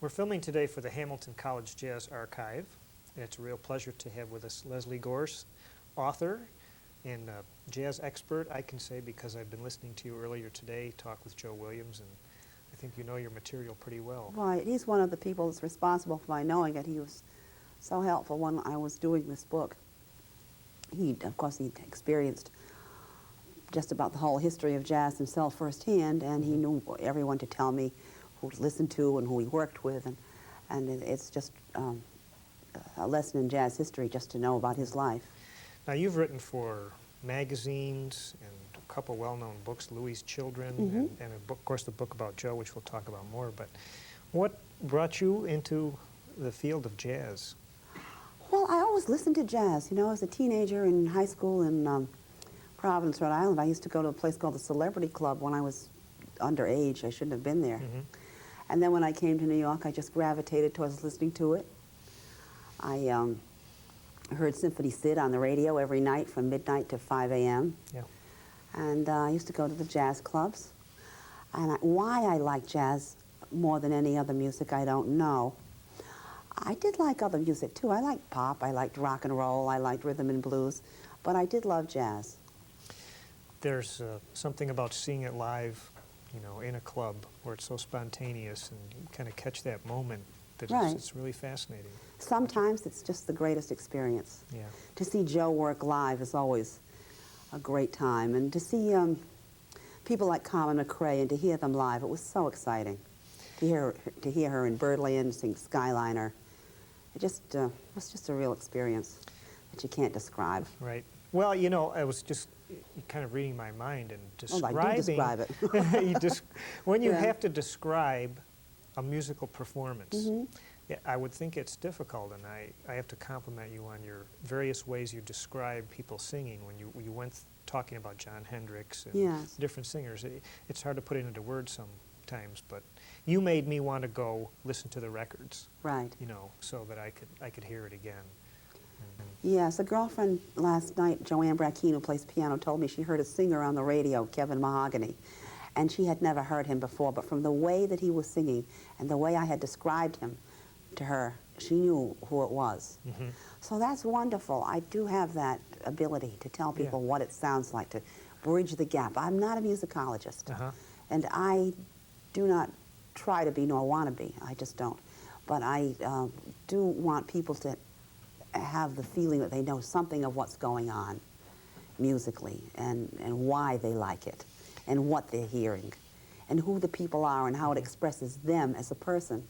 We're filming today for the Hamilton College Jazz Archive, and it's a real pleasure to have with us Leslie Gourse, author and jazz expert, I can say, because I've been listening to you earlier today talk with Joe Williams, and I think you know your material pretty well. Right. He's one of the people that's responsible for my knowing it. He was so helpful when I was doing this book. Of course, he experienced just about the whole history of jazz himself firsthand, and he knew everyone to tell me who to listen to and who he worked with, and it's just a lesson in jazz history just to know about his life. Now, you've written for magazines and a couple well-known books, Louis' Children, and a book, of course, the book about Joe, which we'll talk about more. But what brought you into the field of jazz? Well, I always listened to jazz. You know, as a teenager in high school in Providence, Rhode Island, I used to go to a place called the Celebrity Club when I was underage. I shouldn't have been there. And then when I came to New York, I just gravitated towards listening to it. I heard Symphony Sid on the radio every night from midnight to 5 a.m. Yeah. And I used to go to the jazz clubs. And why I like jazz more than any other music, I don't know. I did like other music, too. I liked pop, I liked rock and roll, I liked rhythm and blues, but I did love jazz. There's something about seeing it live, you know, in a club where it's so spontaneous and you kind of catch that moment that it's really fascinating. Sometimes it's just the greatest experience. Yeah. To see Joe work live is always a great time, and to see people like Carmen McRae and to hear them live, it was so exciting. To hear her in Birdland sing Skyliner, it just was just a real experience that you can't describe. Right. Well, you know, I was just kind of reading my mind and describing. Oh, I do describe it. When you have to describe a musical performance, yeah, I would think it's difficult, and I have to compliment you on your various ways you describe people singing. When you went talking about John Hendricks and different singers, it's hard to put it into words sometimes, but you made me want to go listen to the records. Right. You know, so that I could hear it again. Yes, a girlfriend last night, Joanne Brackeen, who plays piano, told me she heard a singer on the radio, Kevin Mahogany, and she had never heard him before, but from the way that he was singing and the way I had described him to her, she knew who it was. So that's wonderful. I do have that ability to tell people what it sounds like, to bridge the gap. I'm not a musicologist, and I do not try to be nor want to be. I just don't. But I do want people to have the feeling that they know something of what's going on musically and why they like it and what they're hearing and who the people are and how it expresses them as a person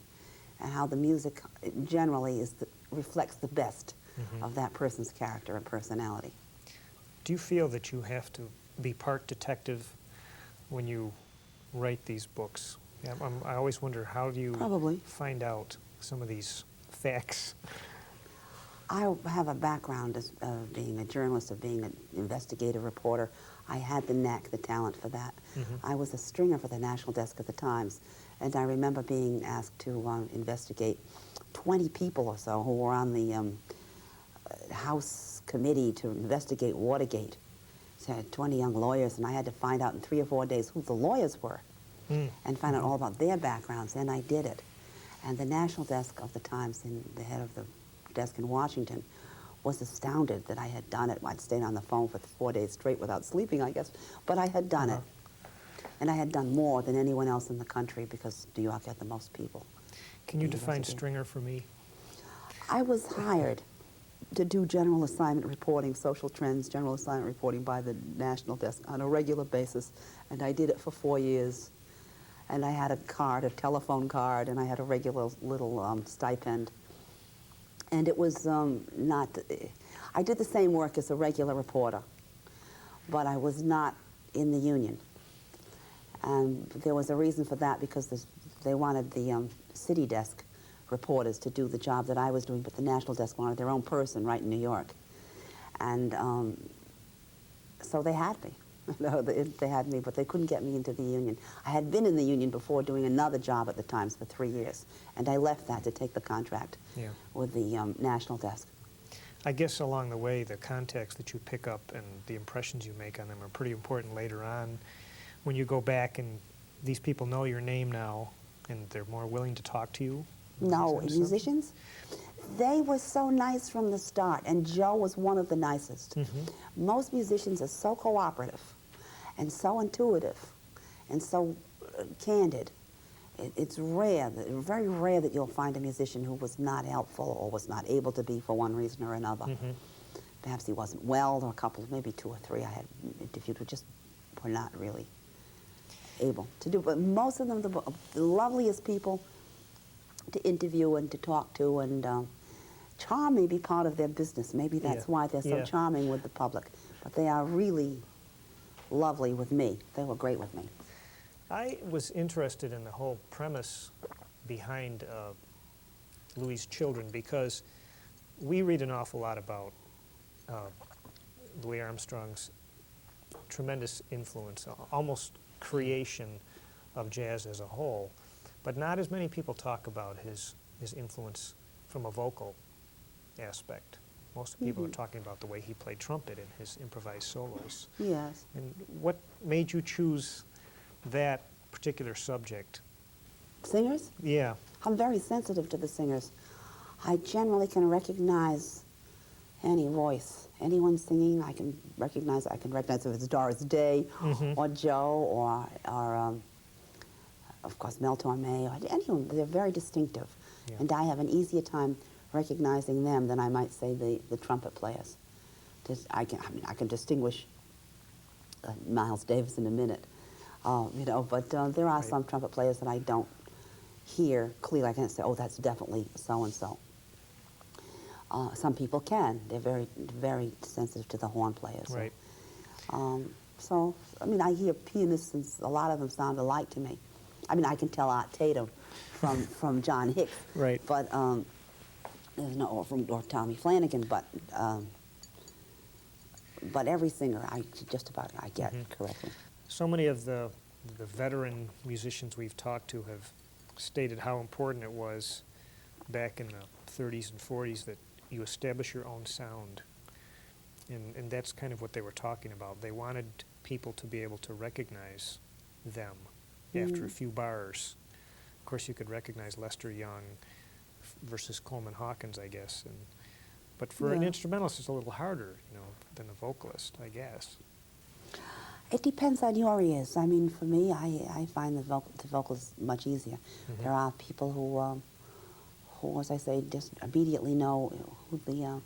and how the music generally reflects the best of that person's character and personality. Do you feel that you have to be part detective when you write these books? Yeah, I always wonder, how do you find out some of these facts? I have a background of being a journalist, of being an investigative reporter. I had the knack, the talent for that. I was a stringer for the National Desk of the Times, and I remember being asked to investigate 20 people or so who were on the House committee to investigate Watergate. So I had 20 young lawyers, and I had to find out in 3 or 4 days who the lawyers were and find out all about their backgrounds, and I did it. And the National Desk of the Times, and the head of the desk in Washington, was astounded that I had done it. I'd stayed on the phone for 4 days straight without sleeping, I guess, but I had done it. And I had done more than anyone else in the country because New York had the most people. Can you define stringer for me? I was hired to do general assignment reporting, social trends, general assignment reporting by the National Desk on a regular basis, and I did it for 4 years. And I had a card, a telephone card, and I had a regular little stipend. And it was I did the same work as a regular reporter, but I was not in the union. And there was a reason for that, because they wanted the city desk reporters to do the job that I was doing, but the National Desk wanted their own person right in New York. And so they had me. No, they had me, but they couldn't get me into the union. I had been in the union before doing another job at the Times for 3 years, and I left that to take the contract with the National Desk. I guess along the way, the context that you pick up and the impressions you make on them are pretty important later on. When you go back and these people know your name now, and they're more willing to talk to you, No, musicians, they were so nice from the start, and Joe was one of the nicest. Most musicians are so cooperative and so intuitive and so candid. It's rare, very rare that you'll find a musician who was not helpful or was not able to be for one reason or another. Perhaps he wasn't well, or a couple, maybe 2 or 3 I had interviewed who just were not really able to do. But most of them, the loveliest people to interview and to talk to, and charm may be part of their business. Maybe that's why they're so charming with the public. But they are really lovely with me. They were great with me. I was interested in the whole premise behind Louis' Children, because we read an awful lot about Louis Armstrong's tremendous influence, almost creation of jazz as a whole, but not as many people talk about his influence from a vocal aspect. Most people are talking about the way he played trumpet in his improvised solos. Yes. And what made you choose that particular subject? Singers? Yeah. I'm very sensitive to the singers. I generally can recognize any voice. Anyone singing, I can recognize if it's Doris Day or Joe or of course, Mel Torme, or anyone. They're very distinctive. Yeah. And I have an easier time recognizing them than I might say the trumpet players. I can distinguish Miles Davis in a minute, you know, but there are some trumpet players that I don't hear clearly. I can't say, oh, that's definitely so-and-so. Some people can. They're very, very sensitive to the horn players. Right. So, I mean, I hear pianists, and a lot of them sound alike to me. I mean, I can tell Art Tatum from John Hicks. Right. But, there's no, or Tommy Flanagan, but every singer, just about I get correctly. So many of the veteran musicians we've talked to have stated how important it was back in the 30s and 40s that you establish your own sound. And that's kind of what they were talking about. They wanted people to be able to recognize them after a few bars. Of course, you could recognize Lester Young versus Coleman Hawkins, I guess. But for an instrumentalist, it's a little harder, you know, than a vocalist, I guess. It depends on your ears. I mean, for me, I find the vocals much easier. There are people who, as I say, just immediately know who the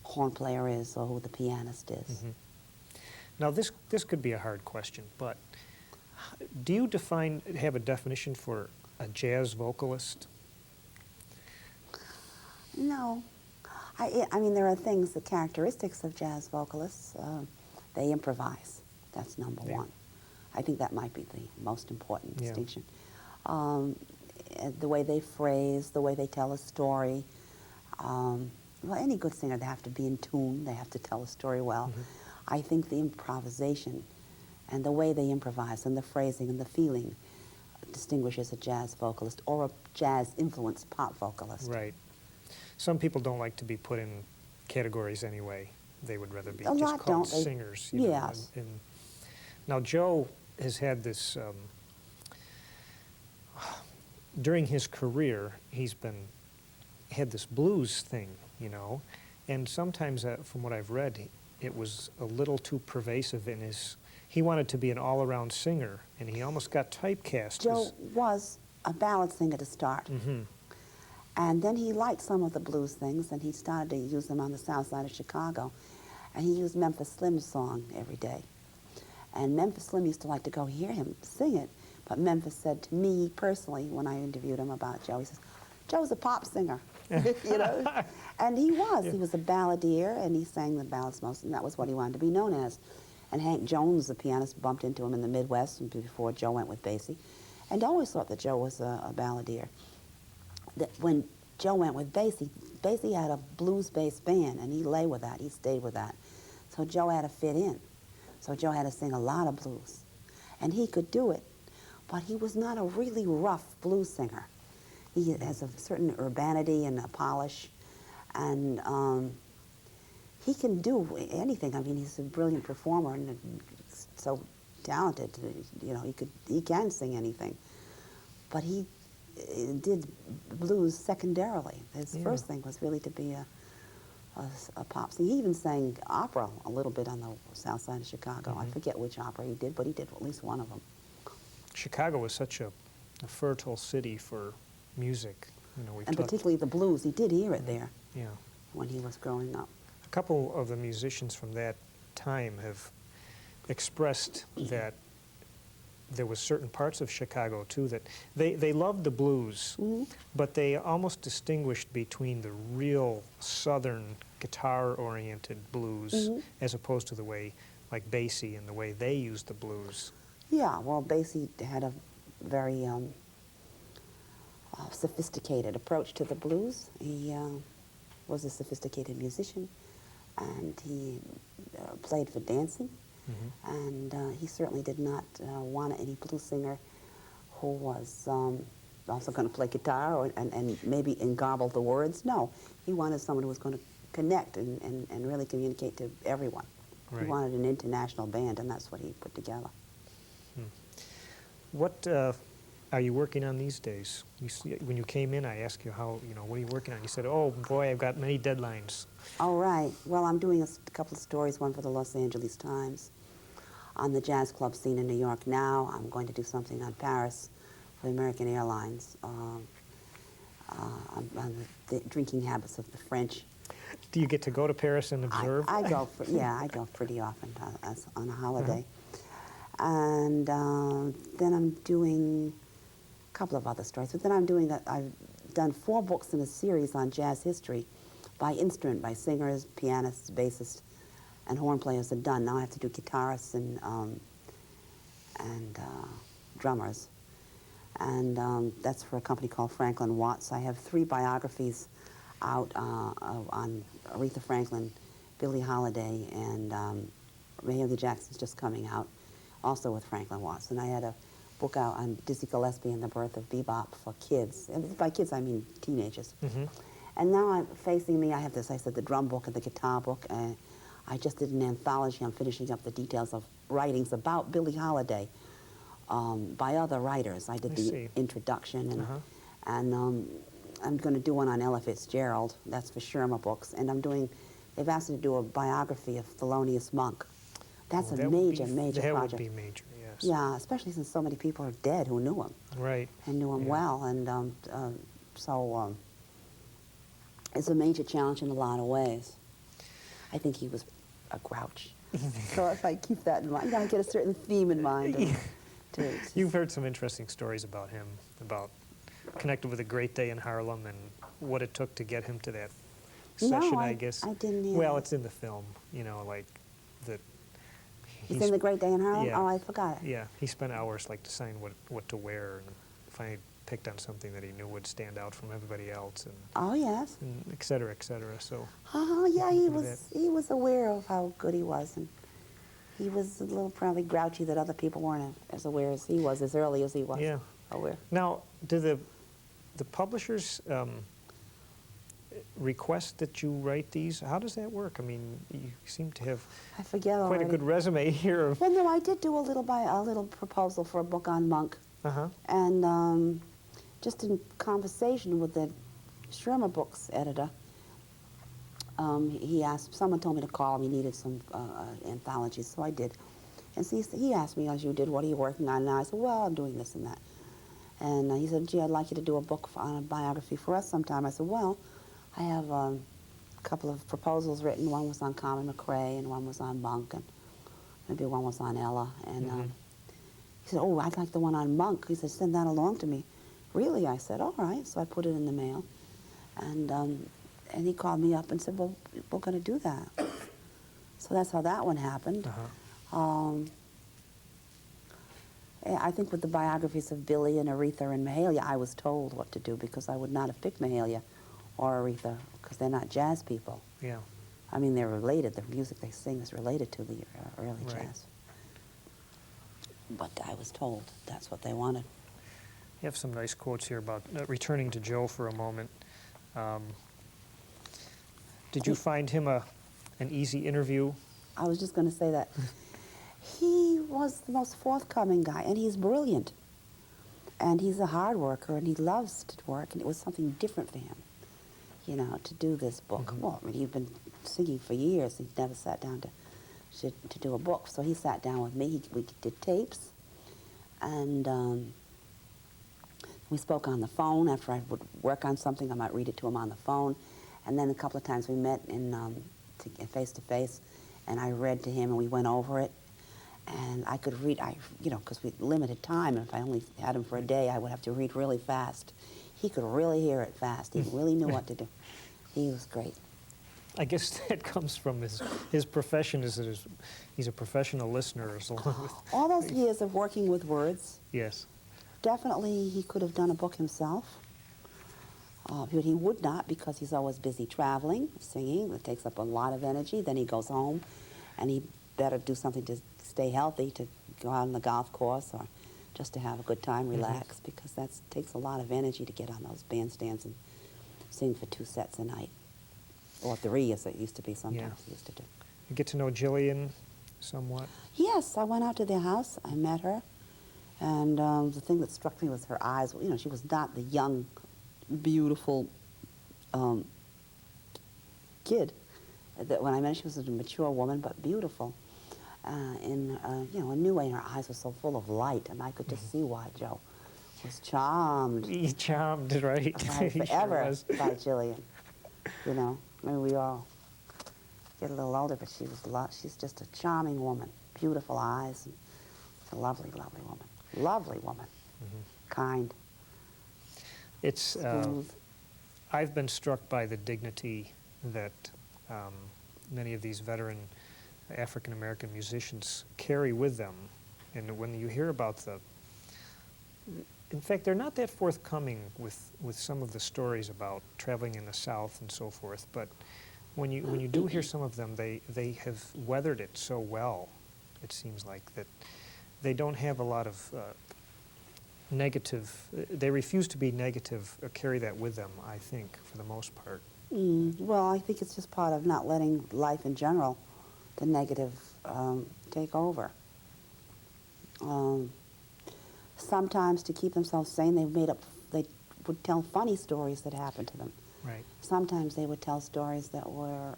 horn player is or who the pianist is. Now, this could be a hard question, but do you have a definition for a jazz vocalist? No. I mean, there are things, the characteristics of jazz vocalists. They improvise. That's number one. I think that might be the most important distinction. The way they phrase, the way they tell a story. Well, any good singer, they have to be in tune. They have to tell a story well. I think the improvisation and the way they improvise and the phrasing and the feeling distinguishes a jazz vocalist or a jazz-influenced pop vocalist. Right. Some people don't like to be put in categories anyway. They would rather be A just lot called don't. singers. You know, Yes. Now, Joe has had this, during his career, he's had this blues thing, you know, and sometimes, from what I've read, it was a little too pervasive in he wanted to be an all-around singer, and he almost got typecast. Joe was a ballad singer to start. And then he liked some of the blues things, and he started to use them on the south side of Chicago. And he used Memphis Slim's song every day. And Memphis Slim used to like to go hear him sing it. But Memphis said to me personally, when I interviewed him about Joe, he says, Joe's a pop singer, you know? And he was. He was a balladeer, and he sang the ballads most, and that was what he wanted to be known as. And Hank Jones, the pianist, bumped into him in the Midwest before Joe went with Basie, and always thought that Joe was a balladeer. That when Joe went with Basie, Basie had a blues-based band, and he lay with that. He stayed with that. So Joe had to fit in. So Joe had to sing a lot of blues. And he could do it, but he was not a really rough blues singer. He has a certain urbanity and a polish, and he can do anything. I mean, he's a brilliant performer and so talented. You know, he can sing anything. But did blues secondarily. His Yeah. first thing was really to be a pop singer. He even sang opera a little bit on the south side of Chicago. I forget which opera he did, but he did at least one of them. Chicago was such a fertile city for music. You know, And particularly the blues. He did hear it there Yeah. when he was growing up. A couple of the musicians from that time have expressed that there was certain parts of Chicago too that they loved the blues, but they almost distinguished between the real southern guitar-oriented blues as opposed to the way, like Basie and the way they used the blues. Yeah, well, Basie had a very sophisticated approach to the blues. He was a sophisticated musician, and he played for dancing. And he certainly did not want any blues singer who was also going to play guitar and maybe garble the words. No, he wanted someone who was going to connect and really communicate to everyone. Right. He wanted an international band, and that's what he put together. What are you working on these days? When you came in, I asked you what are you working on? You said, oh boy, I've got many deadlines. All right. Well, I'm doing a couple of stories, one for the Los Angeles Times on the jazz club scene in New York now. I'm going to do something on Paris for American Airlines, on the drinking habits of the French. Do you get to go to Paris and observe? I go pretty often on a holiday. And then I'm doing a couple of other stories. But then I've done 4 books in a series on jazz history by instrument, by singers, pianists, bassists, and horn players are done. Now I have to do guitarists and drummers. And that's for a company called Franklin Watts. I have 3 biographies out on Aretha Franklin, Billie Holiday, and Mahalia Jackson's just coming out, also with Franklin Watts. And I had a book out on Dizzy Gillespie and the birth of bebop for kids. And by kids, I mean teenagers. And now I'm facing me, I have this, I said, the drum book and the guitar book. I just did an anthology. I'm finishing up the details of writings about Billie Holiday by other writers. I did the introduction, and I'm going to do one on Ella Fitzgerald. That's for Sherma Books. And they've asked me to do a biography of Thelonious Monk. That's a major project. That would be major, yes. Yeah, especially since so many people are dead who knew him. Right. And knew him well. And so it's a major challenge in a lot of ways. I think he was a grouch. So if I keep that in mind, you gotta get a certain theme in mind. You've heard some interesting stories about him, about connected with a great day in Harlem and what it took to get him to that session, I guess. I didn't hear Well, that. it's in the film, like that. It's in The Great Day in Harlem? Yeah. Oh, I forgot it. Yeah, he spent hours deciding what to wear, and finally picked on something that he knew would stand out from everybody else, and Oh, yes. et cetera, et cetera. So. Oh, yeah, he was aware of how good he was, and he was a little probably grouchy that other people weren't as aware as he was, as early as he was aware. Now, do the publishers request that you write these? How does that work? I mean, you seem to have I forget quite already. a good resume here. Of Well, no, I did do a little proposal for a book on Monk, and just in conversation with the Sherma Books editor, he asked, someone told me to call him, he needed some anthologies, so I did. And so he asked me, as you did, what are you working on now? I said, well, I'm doing this and that. And he said, gee, I'd like you to do a book on a biography for us sometime. I said, well, I have a couple of proposals written. One was on Carmen McRae, and one was on Monk, and maybe one was on Ella. And he said, oh, I'd like the one on Monk. He said, send that along to me. Really? I said, all right. So I put it in the mail. And he called me up and said, well, we're going to do that. So that's how that one happened. I think with the biographies of Billie and Aretha and Mahalia, I was told what to do because I would not have picked Mahalia or Aretha because they're not jazz people. Yeah. I mean, they're related. The music they sing is related to the early jazz. But I was told that's what they wanted. You have some nice quotes here about returning to Joe for a moment. Did you find him an easy interview? I was just going to say that. He was the most forthcoming guy, and he's brilliant. And he's a hard worker, and he loves to work, and it was something different for him, you know, to do this book. Well, I mean, he'd been singing for years. He'd never sat down to do a book. So he sat down with me. We did tapes, and we spoke on the phone. After I would work on something, I might read it to him on the phone. And then a couple of times we met in face-to-face, and I read to him, and we went over it. And I could read, you know, because we had limited time, and if I only had him for a day, I would have to read really fast. He could really hear it fast. He really knew what to do. He was great. I guess that comes from his profession. He's a professional listener, as along with All those years of working with words, yes. definitely he could have done a book himself. But he would not, because he's always busy traveling, singing. It takes up a lot of energy. Then he goes home, and he better do something to stay healthy, to go out on the golf course or just to have a good time, relax, because that takes a lot of energy to get on those bandstands and sing for 2 sets a night, or 3 as it used to be sometimes. Used to do. You get to know Jillian somewhat? Yes, I went out to their house. I met her, and the thing that struck me was her eyes. You know, she was not the young, beautiful kid. That when I met her, she was a mature woman, but beautiful. In you know, a new way, and her eyes were so full of light, and I could just see why Joe was charmed. He charmed, right? Forever Sure by Jillian. You know, I mean, we all get a little older, but she's just a charming woman, beautiful eyes, and a lovely, lovely woman. Lovely woman, kind. It's. Smooth. I've been struck by the dignity that many of these veteran African-American musicians carry with them. And when you hear about in fact, they're not that forthcoming with some of the stories about traveling in the South and so forth, but when you do hear some of them, they have weathered it so well, it seems like, that they don't have a lot of negative, they refuse to be negative or carry that with them, I think, for the most part. Well, I think it's just part of not letting life in general, the negative, take over. Sometimes to keep themselves sane, they would tell funny stories that happened to them. Right. Sometimes they would tell stories that were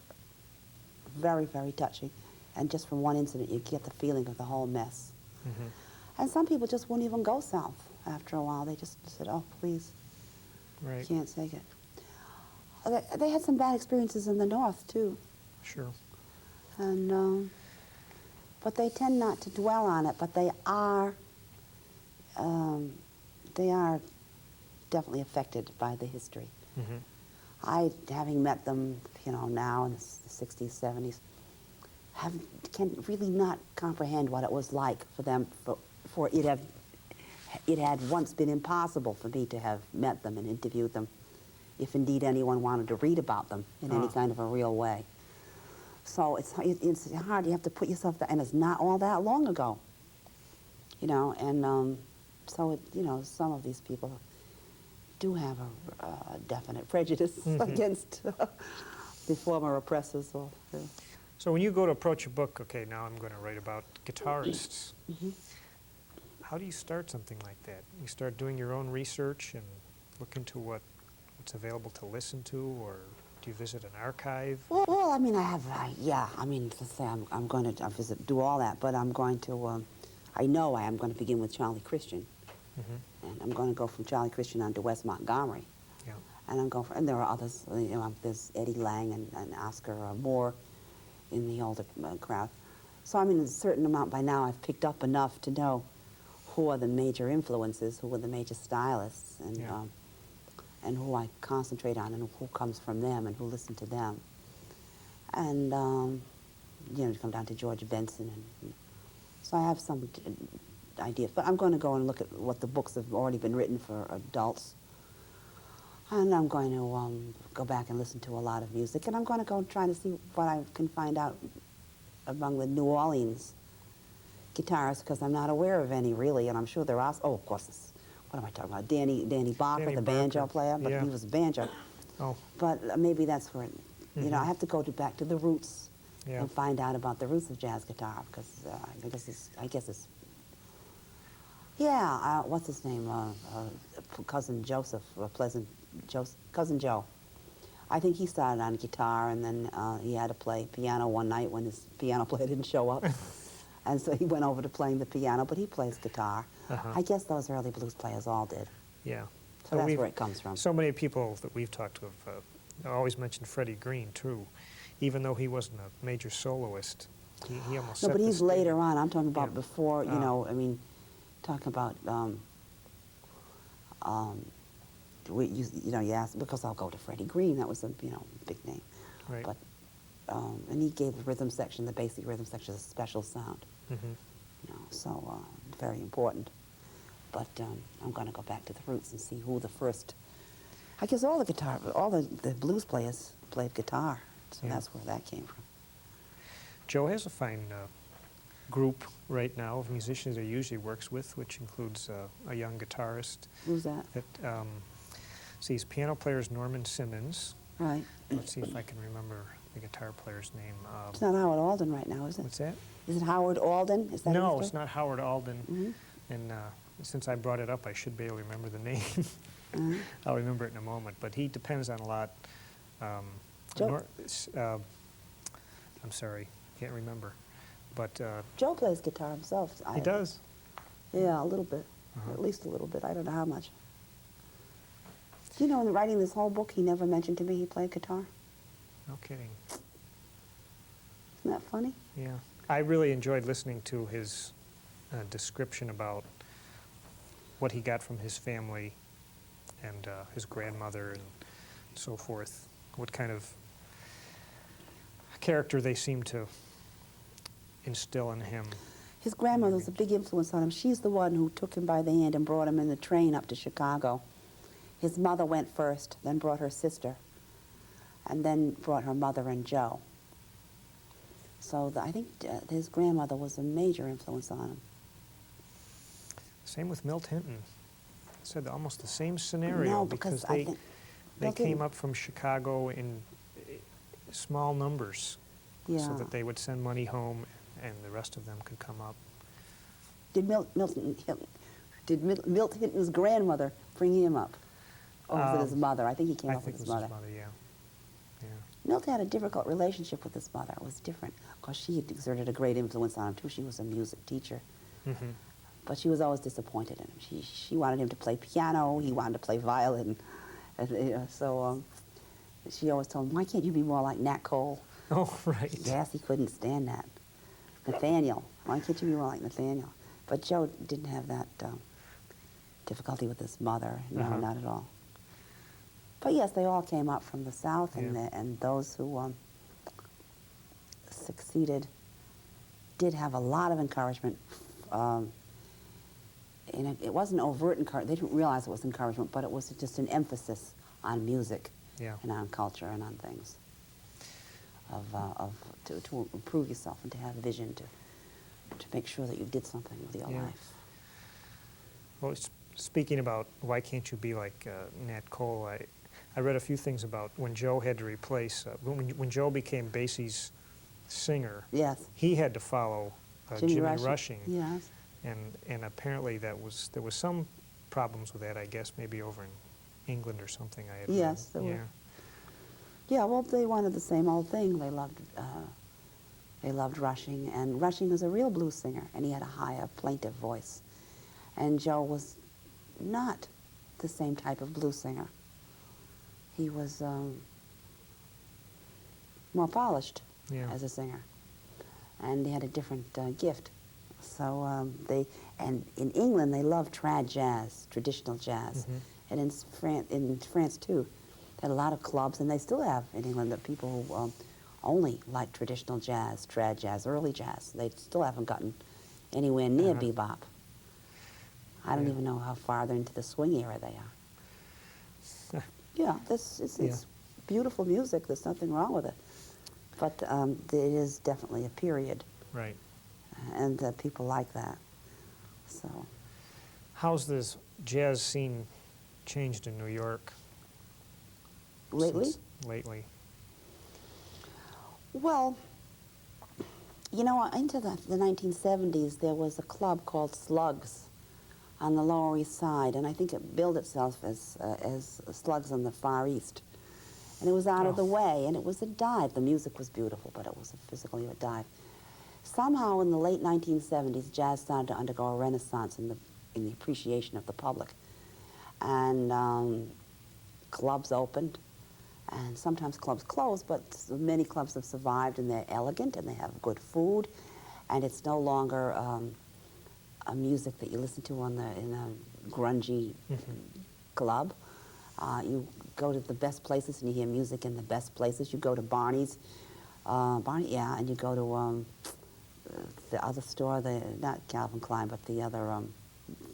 very, very touching, and just from one incident you get the feeling of the whole mess. And some people just wouldn't even go south after a while. They just said, oh, please, Right. can't take it. They had some bad experiences in the north, too. Sure. And but they tend not to dwell on it, but they are definitely affected by the history. I, having met them, you know, now in the 60s, 70s, can really not comprehend what it was like for them, for it had once been impossible for me to have met them and interviewed them, if indeed anyone wanted to read about them in any kind of a real way. So it's hard. You have to put yourself there, and it's not all that long ago, you know. And so you know, some of these people do have a definite prejudice against the former oppressors. Or, So when you go to approach a book, okay, now I'm going to write about guitarists. How do you start something like that? You start doing your own research and look into what's available to listen to, or do you visit an archive? Well, I mean, I mean, let's say I'm going to do all that, but I'm going to, I know I am going to begin with Charlie Christian. And I'm going to go from Charlie Christian on to Wes Montgomery. Yeah. And there are others, you know, there's Eddie Lang and Oscar Moore in the older crowd. So, I mean, a certain amount by now I've picked up enough to know who are the major influences, who are the major stylists, and who I concentrate on, and who comes from them, and who listen to them. And, you know, to come down to George Benson. And so I have some ideas. But I'm going to go and look at what the books have already been written for adults. And I'm going to go back and listen to a lot of music. And I'm going to go try to see what I can find out among the New Orleans guitarists, because I'm not aware of any, really. And I'm sure there are, oh, of course, what am I talking about? Danny Barker, the banjo player, but he was a banjo. Oh. But maybe that's where, you know, I have to go back to the roots Yeah. and find out about the roots of jazz guitar, because I guess it's, Yeah, what's his name? Cousin Joseph, Cousin Joe. I think he started on guitar, and then he had to play piano one night when his piano player didn't show up. And so he went over to playing the piano, but he plays guitar. I guess those early blues players all did. Yeah. So that's where it comes from. So many people that we've talked to have always mentioned Freddie Green, too. Even though he wasn't a major soloist, he almost No, set but the he's stage. later on. I'm talking about Yeah. before, you know, I mean, talking about, you asked, because I'll go to Freddie Green, that was a, big name. Right. But, and he gave the rhythm section, the basic rhythm section, a special sound. So very important. But I'm going to go back to the roots and see who the first, I guess all the blues players played guitar. So that's where that came from. Joe has a fine group right now of musicians he usually works with, which includes a young guitarist. Who's that? See, his piano player is Norman Simmons. Right. Let's see if I can remember the guitar player's name. It's not Howard Alden right now, is it? What's that? Is it Howard Alden? Is that No, his it's not Howard Alden. And since I brought it up, I should be able to remember the name. I'll remember it in a moment. But he depends on a lot. Joe? I'm sorry, can't remember. But Joe plays guitar himself. he does. Yeah, a little bit. At least a little bit. I don't know how much. Do you know, in writing this whole book, he never mentioned to me he played guitar? No kidding. Isn't that funny? Yeah. I really enjoyed listening to his description about what he got from his family and his grandmother and so forth. What kind of character they seem to instill in him. His grandmother was a big influence on him. She's the one who took him by the hand and brought him in the train up to Chicago. His mother went first, then brought her sister, and then brought her mother and Joe. So I think his grandmother was a major influence on him. Same with Milt Hinton. Said almost the same scenario. No, because I think they came up from Chicago in small numbers, so that they would send money home, and the rest of them could come up. Did Milt Hinton's grandmother bring him up, or was it his mother? I think he came up with his mother. I think it was his mother. Yeah. Milt had a difficult relationship with his mother. It was different, because she had exerted a great influence on him, too. She was a music teacher. But she was always disappointed in him. She wanted him to play piano. He wanted to play violin. So she always told him, why can't you be more like Nat Cole? Oh, right. Yes, he couldn't stand that. Nathaniel. Why can't you be more like Nathaniel? But Joe didn't have that difficulty with his mother. No, not at all. But yes, they all came up from the South, and those who succeeded did have a lot of encouragement. It wasn't overt encouragement. They didn't realize it was encouragement, but it was just an emphasis on music and on culture and on things, to improve yourself and to have a vision to make sure that you did something with your life. Well, speaking about why can't you be like Nat Cole, I read a few things about when Joe had to replace, when Joe became Basie's singer, he had to follow Jimmy Rushing. Yes. And apparently there was some problems with that, I guess, maybe over in England or something. I had read. There were. Yeah, well, they wanted the same old thing. They loved Rushing, and Rushing was a real blues singer, and he had a higher, plaintive voice. And Joe was not the same type of blues singer. He was more polished as a singer, and he had a different gift. So and in England they loved trad jazz, traditional jazz, and in France too, they had a lot of clubs, and they still have in England that people who only like traditional jazz, trad jazz, early jazz. They still haven't gotten anywhere near bebop. I don't even know how far they're into the swing era they are. It's beautiful music. There's nothing wrong with it, but it is definitely a period. Right. And people like that. So, how's this jazz scene changed in New York? Lately? Lately. Well, you know, into the 1970s, there was a club called Slugs on the Lower East Side, and I think it billed itself as Slugs on the Far East. And it was out of the way, and it was a dive. The music was beautiful, but it was physically a dive. Somehow in the late 1970s, jazz started to undergo a renaissance in the appreciation of the public. And clubs opened, and sometimes clubs closed, but many clubs have survived, and they're elegant, and they have good food, and it's no longer a music that you listen to in a grungy club. You go to the best places and you hear music in the best places. You go to Barney's, and you go to the other store, not Calvin Klein, but the other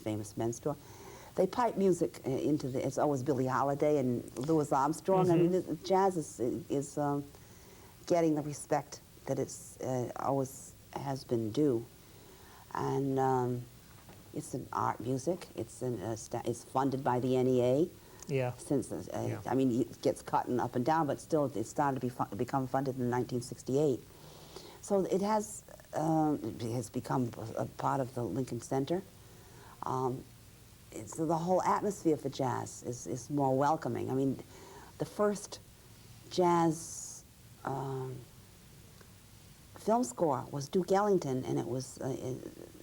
famous men's store. They pipe music into it's always Billie Holiday and Louis Armstrong. I mean, jazz is getting the respect that it's always has been due. And it's an art music. It's funded by the NEA. Yeah. Since I mean, it gets cut and up and down, but still, it started to become funded in 1968. So it has become a part of the Lincoln Center. So the whole atmosphere for jazz is more welcoming. I mean, the first jazz film score was Duke Ellington, and it was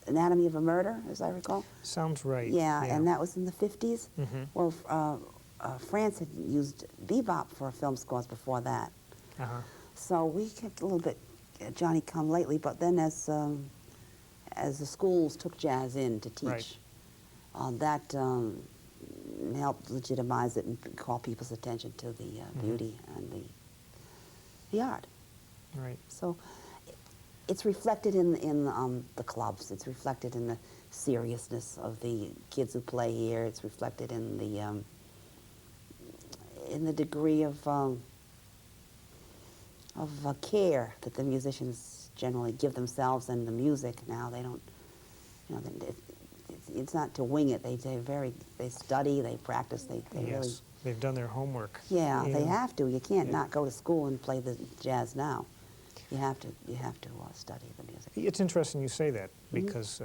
Anatomy of a Murder, as I recall. Sounds right. Yeah, and that was in the 50s. Well, France had used bebop for film scores before that. So we kept a little bit Johnny come lately, but then as the schools took jazz in to teach, that helped legitimize it and call people's attention to the beauty and the art. Right. So it's reflected in the clubs. It's reflected in the seriousness of the kids who play here. It's reflected in the degree of care that the musicians generally give themselves and the music. Now they don't, you know, it's not to wing it. They study, they practice, they really. They've done their homework. Yeah, they have to. You can't not go to school and play the jazz now. You have to study the music. It's interesting you say that because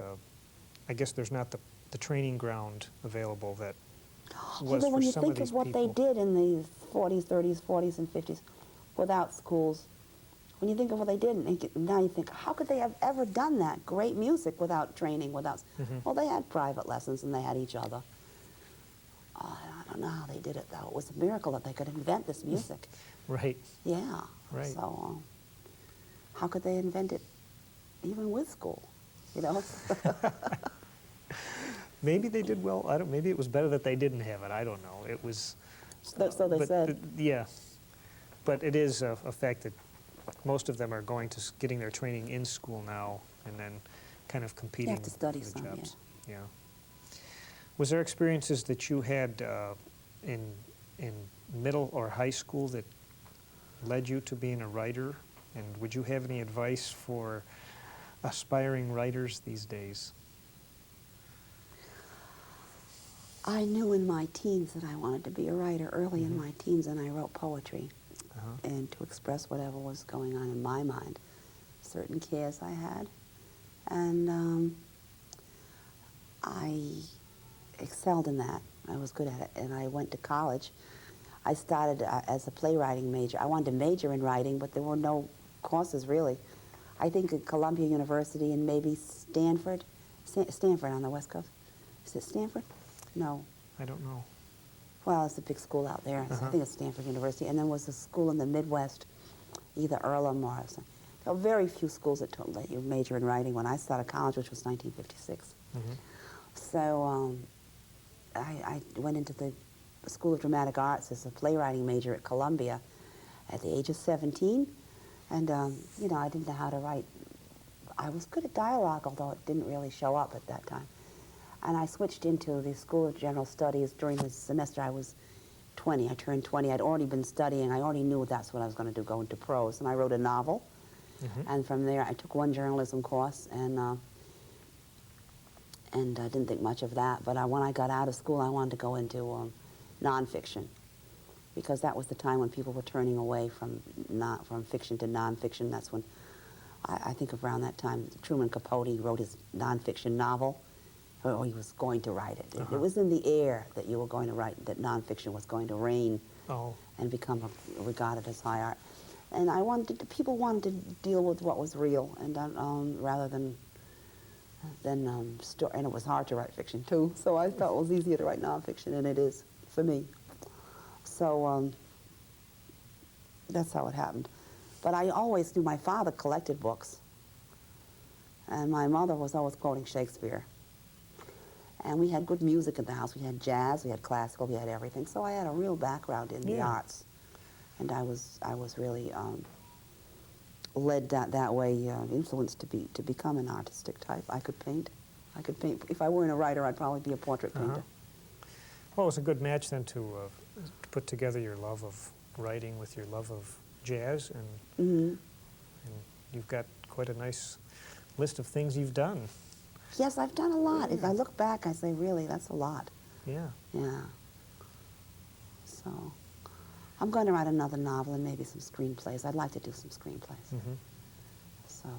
I guess there's not the training ground available that was Although when for you some think of these of what people. they did in the 40s, 30s, 40s, and 50s without schools, when you think of what they did, now you think, how could they have ever done that great music without training, without... Well, they had private lessons and they had each other. I don't know how they did it, though. It was a miracle that they could invent this music. Right. Yeah. Right. So how could they invent it even with school, you know? Maybe they did well. Maybe it was better that they didn't have it. I don't know. It was. So they said. Yeah, but it is a fact that most of them are getting their training in school now, and then kind of competing. You have to study for the some, jobs. Yeah. Was there experiences that you had in middle or high school that led you to being a writer? And would you have any advice for aspiring writers these days? I knew in my teens that I wanted to be a writer early in my teens, and I wrote poetry and to express whatever was going on in my mind, certain cares I had. And I excelled in that. I was good at it, and I went to college. I started as a playwriting major. I wanted to major in writing, but there were no courses, really. I think at Columbia University and maybe Stanford on the West Coast. Is it Stanford? No. I don't know. Well, it's a big school out there. I think it's Stanford University. And then was a school in the Midwest, either Earlham or something. There were very few schools that let you major in writing when I started college, which was 1956. So I went into the School of Dramatic Arts as a playwriting major at Columbia at the age of 17. And, you know, I didn't know how to write. I was good at dialogue, although it didn't really show up at that time. And I switched into the School of General Studies during the semester I was 20. I turned 20. I'd already been studying. I already knew that's what I was going to do, go into prose. And I wrote a novel. And from there, I took one journalism course, and I didn't think much of that. But when I got out of school, I wanted to go into nonfiction, because that was the time when people were turning away from fiction to nonfiction. That's when, I think around that time, Truman Capote wrote his nonfiction novel, or he was going to write it. It was in the air that you were going to write, that nonfiction was going to reign and become regarded as high art. And I wanted people wanted to deal with what was real, and rather than story. And it was hard to write fiction too, so I thought it was easier to write nonfiction, and it is for me. So that's how it happened. But I always knew my father collected books, and my mother was always quoting Shakespeare. And we had good music in the house. We had jazz, we had classical, we had everything. So I had a real background in the arts, and I was really led that way, influenced to become an artistic type. I could paint. If I weren't a writer, I'd probably be a portrait painter. Well, it was a good match then to put together your love of writing with your love of jazz, and you've got quite a nice list of things you've done. Yes, I've done a lot. If I look back, I say, really, that's a lot. Yeah. Yeah. So I'm going to write another novel and maybe some screenplays. I'd like to do some screenplays. So.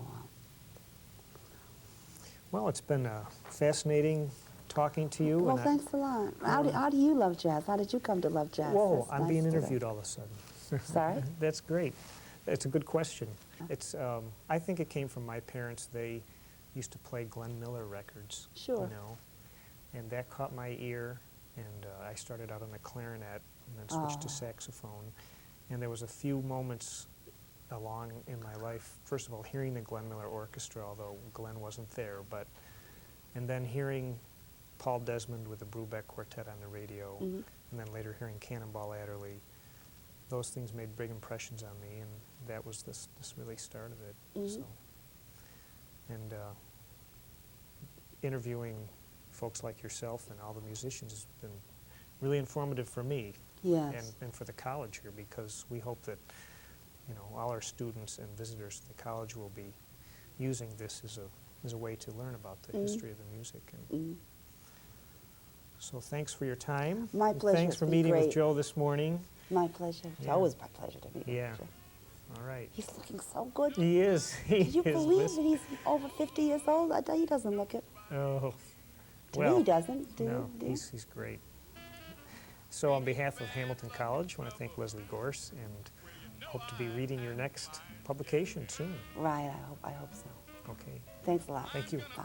Well, it's been fascinating talking to you. Well, thanks a lot. How do you love jazz? How did you come to love jazz? Whoa, I'm being interviewed all of a sudden. Sorry? That's great. It's a good question. It's, I think it came from my parents. They used to play Glenn Miller records. Sure. You know, and that caught my ear, and I started out on the clarinet and then switched to saxophone. And there was a few moments along in my life, first of all, hearing the Glenn Miller Orchestra, although Glenn wasn't there, and then hearing Paul Desmond with the Brubeck Quartet on the radio, and then later hearing Cannonball Adderley. Those things made big impressions on me, and that was this really started it. So, and interviewing folks like yourself and all the musicians has been really informative for me. Yes. And for the college here, because we hope that, you know, all our students and visitors to the college will be using this as a way to learn about the history of the music. And so thanks for your time. My pleasure. Thanks for meeting with Joe this morning. My pleasure. It's always my pleasure to meet you. All right. He's looking so good. He is. Did you believe that he's over 50 years old? He doesn't look it. Oh. To me, he doesn't. No, he's great. So on behalf of Hamilton College, I want to thank Leslie Gourse and hope to be reading your next publication soon. Right, I hope so. Okay. Thanks a lot. Thank you. Bye.